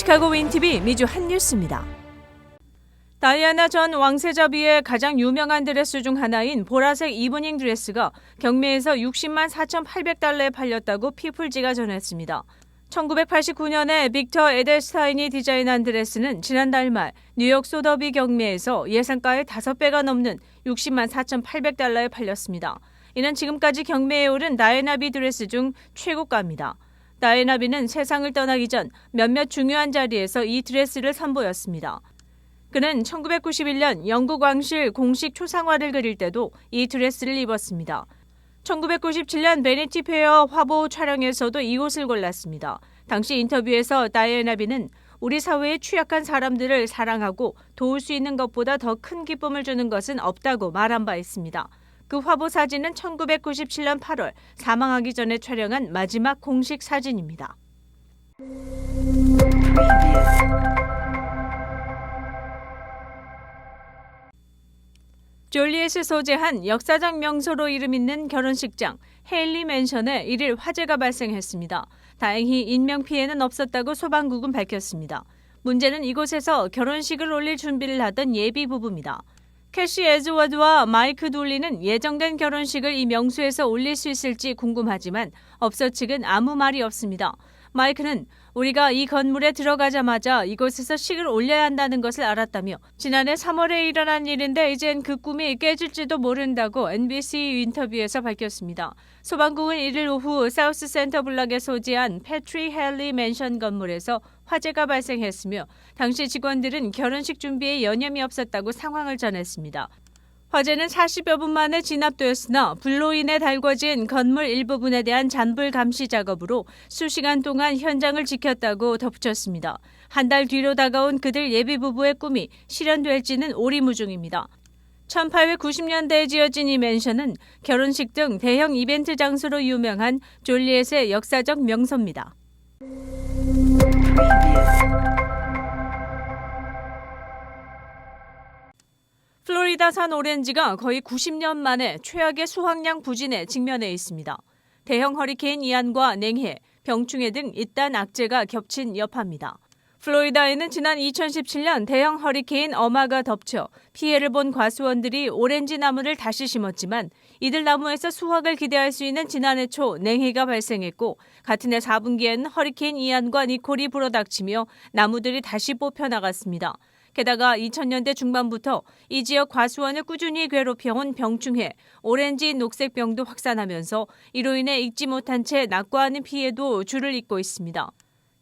시카고 윈TV 미주 핫뉴스입니다. 다이애나 전 왕세자비의 가장 유명한 드레스 중 하나인 보라색 이브닝 드레스가 경매에서 60만 4,800달러에 팔렸다고 피플지가 전했습니다. 1989년에 빅터 에델스타인이 디자인한 드레스는 지난달 말 뉴욕 소더비 경매에서 예상가의 5배가 넘는 60만 4,800달러에 팔렸습니다. 이는 지금까지 경매에 오른 다이애나비 드레스 중 최고가입니다. 다이애나비는 세상을 떠나기 전 몇몇 중요한 자리에서 이 드레스를 선보였습니다. 그는 1991년 영국 왕실 공식 초상화를 그릴 때도 이 드레스를 입었습니다. 1997년 베니티 페어 화보 촬영에서도 이 옷을 골랐습니다. 당시 인터뷰에서 다이애나비는 우리 사회의 취약한 사람들을 사랑하고 도울 수 있는 것보다 더 큰 기쁨을 주는 것은 없다고 말한 바 있습니다. 그 화보 사진은 1997년 8월 사망하기 전에 촬영한 마지막 공식 사진입니다. 졸리엣이 소재한 역사적 명소로 이름 있는 결혼식장 헤일리 맨션에 1일 화재가 발생했습니다. 다행히 인명피해는 없었다고 소방국은 밝혔습니다. 문제는 이곳에서 결혼식을 올릴 준비를 하던 예비 부부입니다. 캐시 에즈워드와 마이크 둘리는 예정된 결혼식을 이 명소에서 올릴 수 있을지 궁금하지만 업소 측은 아무 말이 없습니다. 마이크는 우리가 이 건물에 들어가자마자 이곳에서 식을 올려야 한다는 것을 알았다며 지난해 3월에 일어난 일인데 이젠 그 꿈이 깨질지도 모른다고 NBC 인터뷰에서 밝혔습니다. 소방국은 1일 오후 사우스 센터 블럭에 소재한 패트릭 헨리 맨션 건물에서 화재가 발생했으며 당시 직원들은 결혼식 준비에 여념이 없었다고 상황을 전했습니다. 화재는 40여 분 만에 진압되었으나 불로 인해 달궈진 건물 일부분에 대한 잔불 감시 작업으로 수시간 동안 현장을 지켰다고 덧붙였습니다. 한 달 뒤로 다가온 그들 예비 부부의 꿈이 실현될지는 오리무중입니다. 1890년대에 지어진 이 맨션은 결혼식 등 대형 이벤트 장소로 유명한 졸리엣의 역사적 명소입니다. 플로리다산 오렌지가 거의 90년 만에 최악의 수확량 부진에 직면해 있습니다. 대형 허리케인 이안과 냉해, 병충해 등 잇단 악재가 겹친 여파입니다. 플로리다에는 지난 2017년 대형 허리케인 어마가 덮쳐 피해를 본 과수원들이 오렌지 나무를 다시 심었지만 이들 나무에서 수확을 기대할 수 있는 지난해 초 냉해가 발생했고 같은 해 4분기에는 허리케인 이안과 니콜이 불어닥치며 나무들이 다시 뽑혀나갔습니다. 게다가 2000년대 중반부터 이 지역 과수원을 꾸준히 괴롭혀온 병충해, 오렌지 녹색병도 확산하면서 이로 인해 익지 못한 채 낙과하는 피해도 줄을 잇고 있습니다.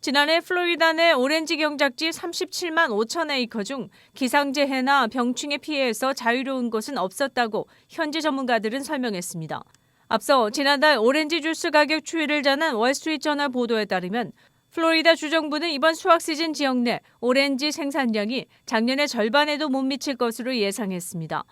지난해 플로리다 내 오렌지 경작지 37만 5천 에이커 중 기상재해나 병충해 피해에서 자유로운 곳은 없었다고 현지 전문가들은 설명했습니다. 앞서 지난달 오렌지 주스 가격 추이를 전한 월스트리트저널 보도에 따르면 플로리다 주정부는 이번 수확 시즌 지역 내 오렌지 생산량이 작년의 절반에도 못 미칠 것으로 예상했습니다.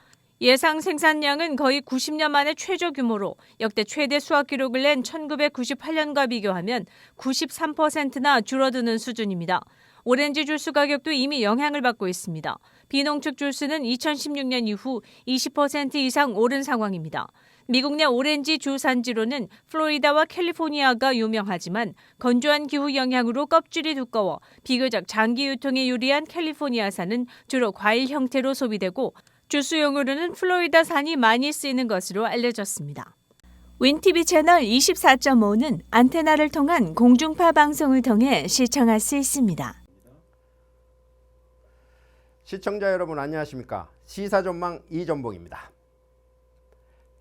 예상 생산량은 거의 90년 만에 최저 규모로 역대 최대 수확 기록을 낸 1998년과 비교하면 93%나 줄어드는 수준입니다. 오렌지 주스 가격도 이미 영향을 받고 있습니다. 비농축 주스는 2016년 이후 20% 이상 오른 상황입니다. 미국 내 오렌지 주산지로는 플로리다와 캘리포니아가 유명하지만 건조한 기후 영향으로 껍질이 두꺼워 비교적 장기 유통에 유리한 캘리포니아산은 주로 과일 형태로 소비되고 주스용으로는 플로리다산이 많이 쓰이는 것으로 알려졌습니다. 윈TV 채널 24.5는 안테나를 통한 공중파 방송을 통해 시청할 수 있습니다. 시청자 여러분 안녕하십니까? 시사전망 이전봉입니다.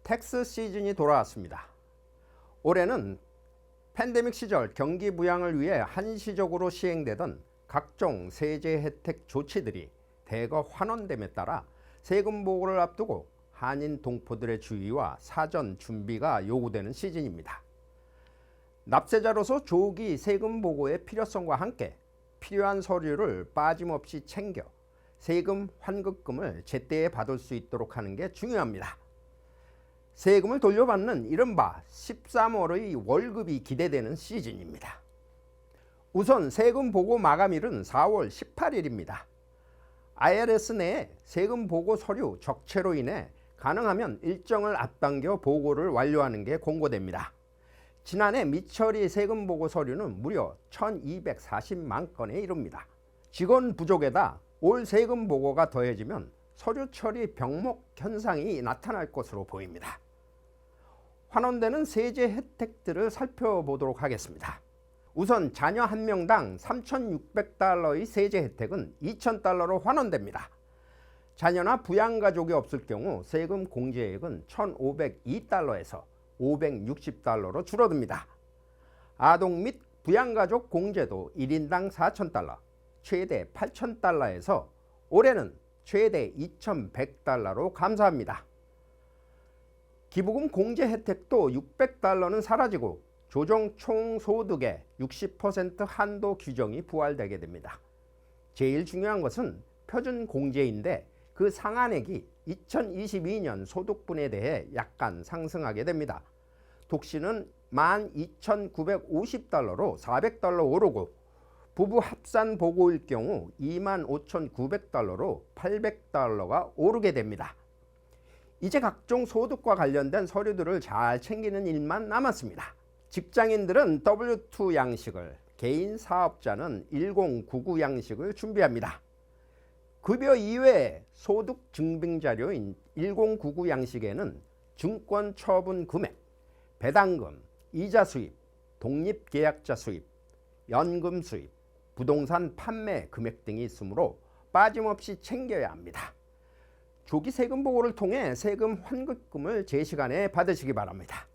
텍스 시즌이 돌아왔습니다. 올해는 팬데믹 시절 경기 부양을 위해 한시적으로 시행되던 각종 세제 혜택 조치들이 대거 환원됨에 따라 세금 보고를 앞두고 한인 동포들의 주의와 사전 준비가 요구되는 시즌입니다. 납세자로서 조기 세금 보고의 필요성과 함께 필요한 서류를 빠짐없이 챙겨 세금 환급금을 제때에 받을 수 있도록 하는 게 중요합니다. 세금을 돌려받는 이른바 13월의 월급이 기대되는 시즌입니다. 우선 세금 보고 마감일은 4월 18일입니다. IRS 내에 세금 보고 서류 적체로 인해 가능하면 일정을 앞당겨 보고를 완료하는 게 권고됩니다. 지난해 미처리 세금 보고 서류는 무려 1240만 건에 이릅니다. 직원 부족에다 올 세금 보고가 더해지면 서류 처리 병목 현상이 나타날 것으로 보입니다. 환원되는 세제 혜택들을 살펴보도록 하겠습니다. 우선 자녀 한 명당 3,600달러의 세제 혜택은 2,000달러로 환원됩니다. 자녀나 부양가족이 없을 경우 세금 공제액은 1,502달러에서 560달러로 줄어듭니다. 아동 및 부양가족 공제도 1인당 4,000달러, 최대 8,000달러에서 올해는 최대 2,100달러로 감소합니다. 기부금 공제 혜택도 600달러는 사라지고 조정 총소득의 60% 한도 규정이 부활되게 됩니다. 제일 중요한 것은 표준 공제인데 그 상한액이 2022년 소득분에 대해 약간 상승하게 됩니다. 독신은 12,950달러로 400달러 오르고 부부 합산 보고일 경우 25,900달러로 800달러가 오르게 됩니다. 이제 각종 소득과 관련된 서류들을 잘 챙기는 일만 남았습니다. 직장인들은 W2 양식을, 개인 사업자는 1099 양식을 준비합니다. 급여 이외에 소득 증빙 자료인 1099 양식에는 증권 처분 금액, 배당금, 이자 수입, 독립계약자 수입, 연금 수입, 부동산 판매 금액 등이 있으므로 빠짐없이 챙겨야 합니다. 조기 세금 보고를 통해 세금 환급금을 제 시간에 받으시기 바랍니다.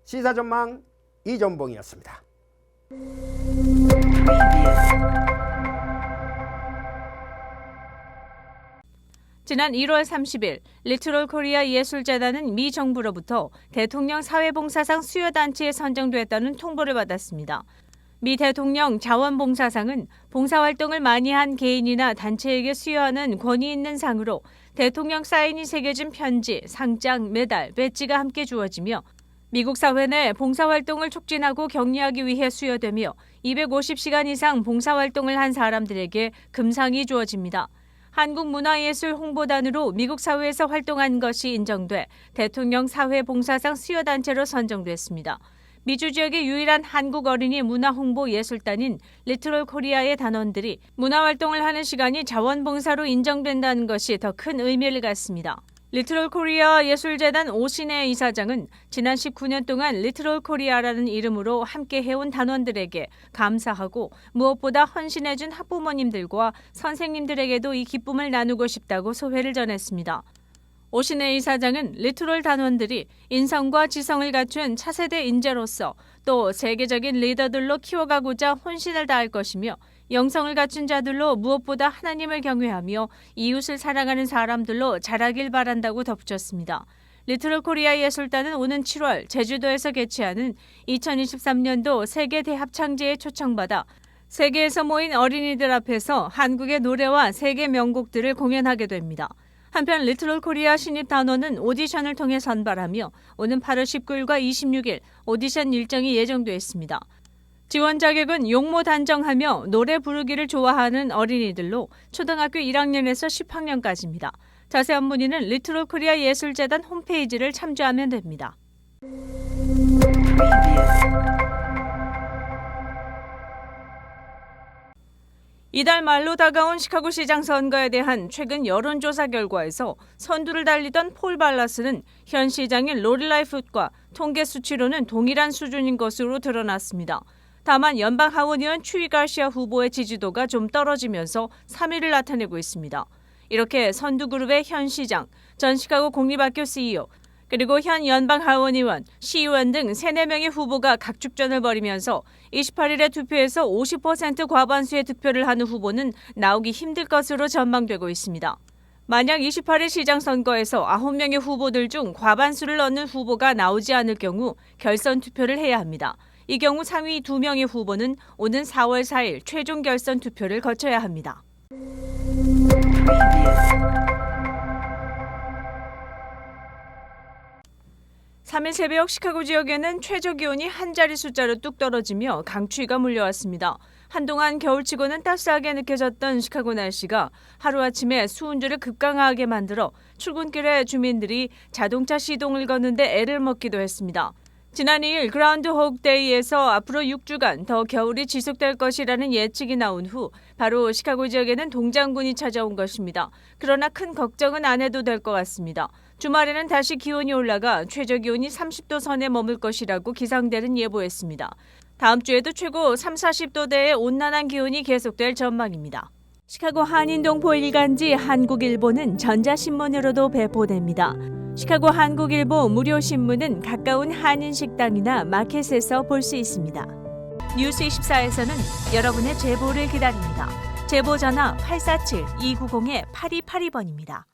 시사전망 이전봉이었습니다. 지난 1월 30일 리트럴 코리아 예술재단은 미 정부로부터 대통령 사회봉사상 수여단체에 선정됐다는 통보를 받았습니다. 미 대통령 자원봉사상은 봉사활동을 많이 한 개인이나 단체에게 수여하는 권위 있는 상으로 대통령 사인이 새겨진 편지, 상장, 메달, 배지가 함께 주어지며 미국 사회 내 봉사활동을 촉진하고 격려하기 위해 수여되며 250시간 이상 봉사활동을 한 사람들에게 금상이 주어집니다. 한국문화예술 홍보단으로 미국 사회에서 활동한 것이 인정돼 대통령 사회봉사상 수여단체로 선정됐습니다. 미주 지역의 유일한 한국 어린이 문화홍보예술단인 리트럴 코리아의 단원들이 문화활동을 하는 시간이 자원봉사로 인정된다는 것이 더 큰 의미를 갖습니다. 리트럴 코리아 예술재단 오신혜 이사장은 지난 19년 동안 리트럴 코리아라는 이름으로 함께 해온 단원들에게 감사하고 무엇보다 헌신해준 학부모님들과 선생님들에게도 이 기쁨을 나누고 싶다고 소회를 전했습니다. 오신혜 이사장은 리트럴 단원들이 인성과 지성을 갖춘 차세대 인재로서 또 세계적인 리더들로 키워가고자 혼신을 다할 것이며 영성을 갖춘 자들로 무엇보다 하나님을 경외하며 이웃을 사랑하는 사람들로 자라길 바란다고 덧붙였습니다. 리트럴 코리아 예술단은 오는 7월 제주도에서 개최하는 2023년도 세계 대합창제에 초청받아 세계에서 모인 어린이들 앞에서 한국의 노래와 세계 명곡들을 공연하게 됩니다. 한편 리트럴 코리아 신입 단원은 오디션을 통해 선발하며 오는 8월 19일과 26일 오디션 일정이 예정돼 있습니다. 지원 자격은 용모 단정하며 노래 부르기를 좋아하는 어린이들로 초등학교 1학년에서 10학년까지입니다. 자세한 문의는 리트럴 코리아 예술재단 홈페이지를 참조하면 됩니다. 이달 말로 다가온 시카고 시장 선거에 대한 최근 여론조사 결과에서 선두를 달리던 폴 발라스는 현 시장인 로리 라이풋과 통계 수치로는 동일한 수준인 것으로 드러났습니다. 다만 연방 하원의원 추이 가시아 후보의 지지도가 좀 떨어지면서 3위를 나타내고 있습니다. 이렇게 선두그룹의 현 시장, 전 시카고 공립학교 CEO, 그리고 현 연방 하원의원, 시의원 등 3-4명의 후보가 각축전을 벌이면서 28일의 투표에서 50% 과반수의 득표를 하는 후보는 나오기 힘들 것으로 전망되고 있습니다. 만약 28일 시장 선거에서 9명의 후보들 중 과반수를 얻는 후보가 나오지 않을 경우 결선 투표를 해야 합니다. 이 경우 상위 2명의 후보는 오는 4월 4일 최종 결선 투표를 거쳐야 합니다. (3일) 새벽 시카고 지역에는 최저기온이 한 자리 숫자로 뚝 떨어지며 강추위가 몰려왔습니다. 한동안 겨울치고는 따스하게 느껴졌던 시카고 날씨가 하루아침에 수온줄을 급강하게 만들어 출근길에 주민들이 자동차 시동을 걷는데 애를 먹기도 했습니다. 지난 2일 그라운드호그 데이에서 앞으로 6주간 더 겨울이 지속될 것이라는 예측이 나온 후 바로 시카고 지역에는 동장군이 찾아온 것입니다. 그러나 큰 걱정은 안 해도 될 것 같습니다. 주말에는 다시 기온이 올라가 최저 기온이 30도 선에 머물 것이라고 기상대는 예보했습니다. 다음 주에도 최고 30-40도대의 온난한 기온이 계속될 전망입니다. 시카고 한인동포 일간지 한국일보는 전자신문으로도 배포됩니다. 시카고 한국일보 무료신문은 가까운 한인식당이나 마켓에서 볼 수 있습니다. 뉴스24에서는 여러분의 제보를 기다립니다. 제보 전화 847-290-8282번입니다.